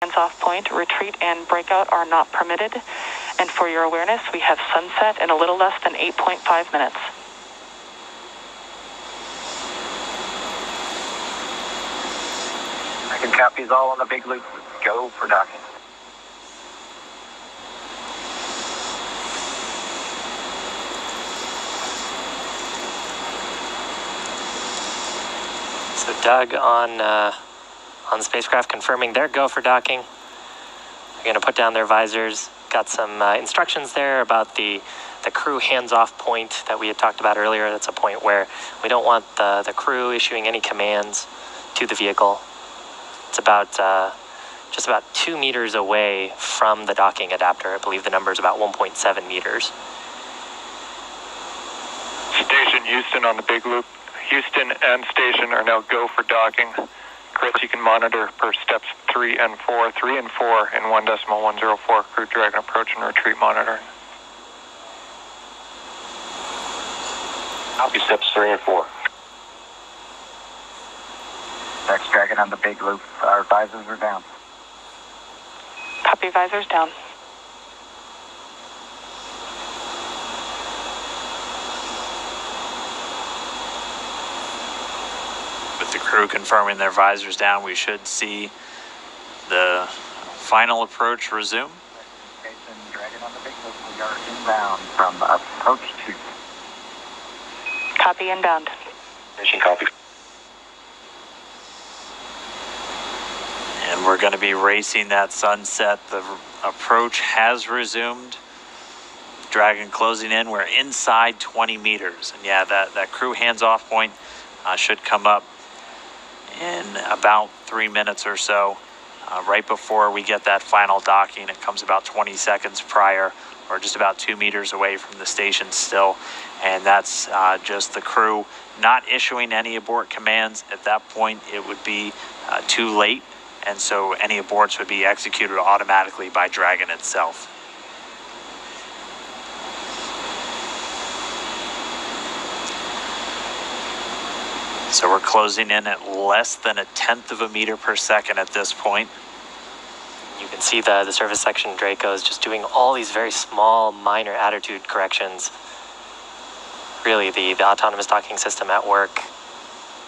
Hands-off point, retreat and breakout are not permitted. And for your awareness, we have sunset in a little less than 8.5 minutes. I can copies all on the big loop. Go for docking. So Doug on the spacecraft confirming their go for docking. They're going to put down their visors. Got some instructions there about the crew hands-off point that we had talked about earlier. That's a point where we don't want the crew issuing any commands to the vehicle. It's about just about 2 meters away from the docking adapter. I believe the number is about 1.7 meters. Station Houston on the big loop. Houston and station are now go for docking. Chris, you can monitor per steps 3 and 4. 3 and 4 in 1.104. Crew Dragon approach and retreat monitoring. Copy steps 3 and 4. Next Dragon on the big loop. Our visors are down. Copy, visors down. With the crew confirming their visors down, we should see the final approach resume. Station Dragon on the big loop. We are inbound from approach 2. Copy, inbound. Station copy. And we're going to be racing that sunset. The approach has resumed. Dragon closing in. We're inside 20 meters. And yeah, that crew hands-off point should come up in about 3 minutes or so. Right before we get that final docking, it comes about 20 seconds prior. We're just about 2 meters away from the station still. And that's just the crew not issuing any abort commands. At that point, it would be too late. And so any aborts would be executed automatically by Dragon itself. So we're closing in at less than 1/10 of a meter per second at this point. You can see the surface section Draco is just doing all these very small, minor attitude corrections. Really, the autonomous docking system at work,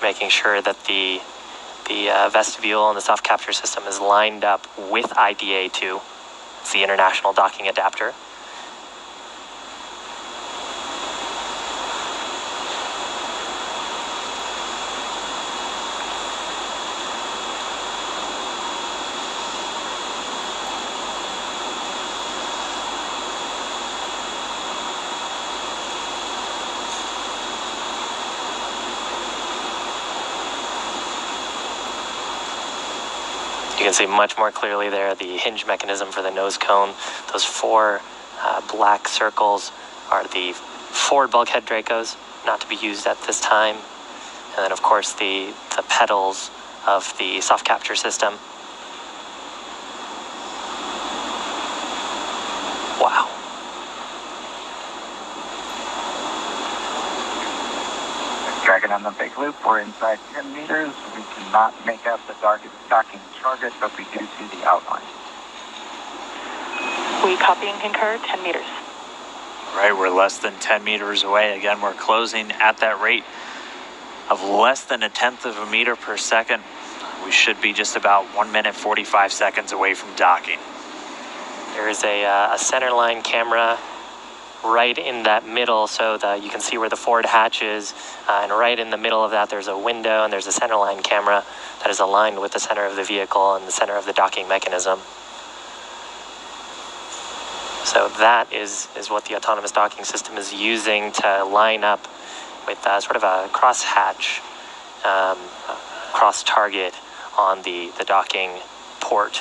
making sure that the vestibule and the soft capture system is lined up with IDA2. It's the International Docking Adapter. You can see much more clearly there the hinge mechanism for the nose cone. Those 4 black circles are the forward bulkhead Dracos, not to be used at this time. And then of course the pedals of the soft capture system. Wow. Dragon on the big loop. We're inside 10 meters. We cannot make out the docking target, but we do see the outline. We copy and concur, 10 meters. All right, we're less than 10 meters away. Again, we're closing at that rate of less than 1/10 of a meter per second. We should be just about 1 minute 45 seconds away from docking. There is a center line camera right in that middle, so that you can see where the forward hatch is, and right in the middle of that there's a window and there's a center line camera that is aligned with the center of the vehicle and the center of the docking mechanism. So that is what the autonomous docking system is using to line up with sort of a cross hatch, cross target on the docking port.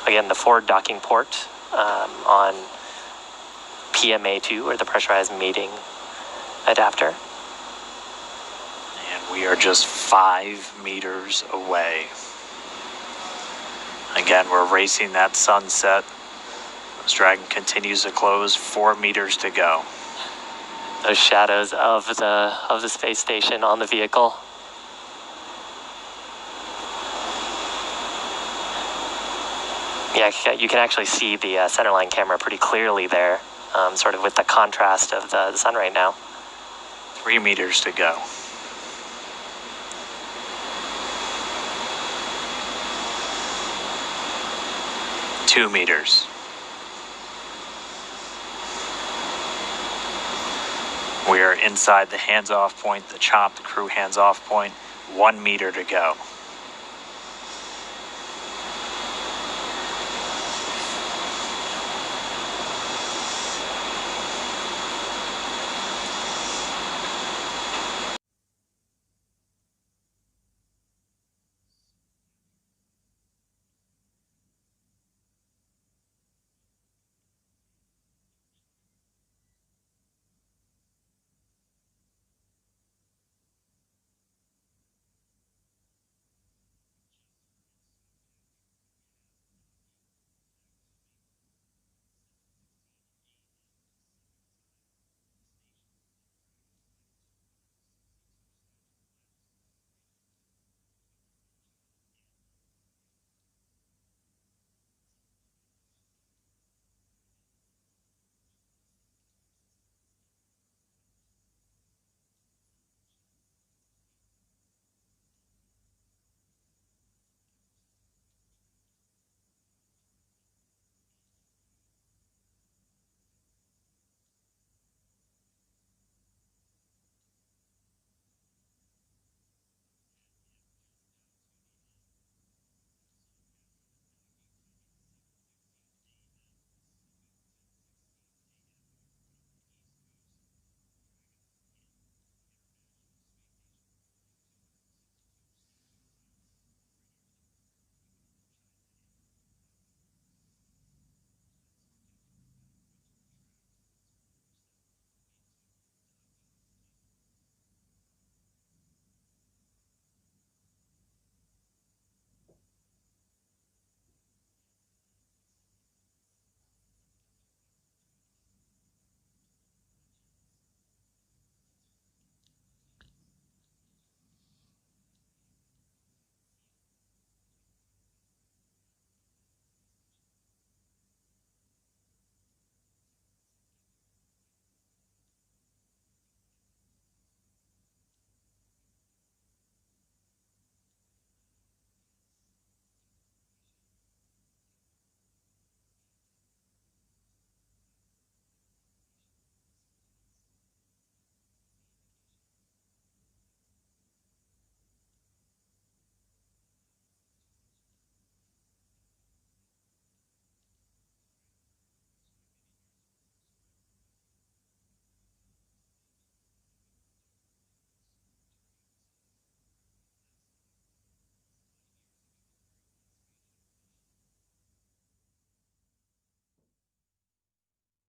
Again, the forward docking port on PMA2, or the pressurized mating adapter. And we are just 5 meters away. Again, we're racing that sunset. This Dragon continues to close, 4 meters to go. Those shadows of the space station on the vehicle. Yeah, you can actually see the centerline camera pretty clearly there, sort of with the contrast of the sun right now. 3 meters to go. Two meters. We are inside the hands-off point, the chopped crew hands-off point. 1 meter to go.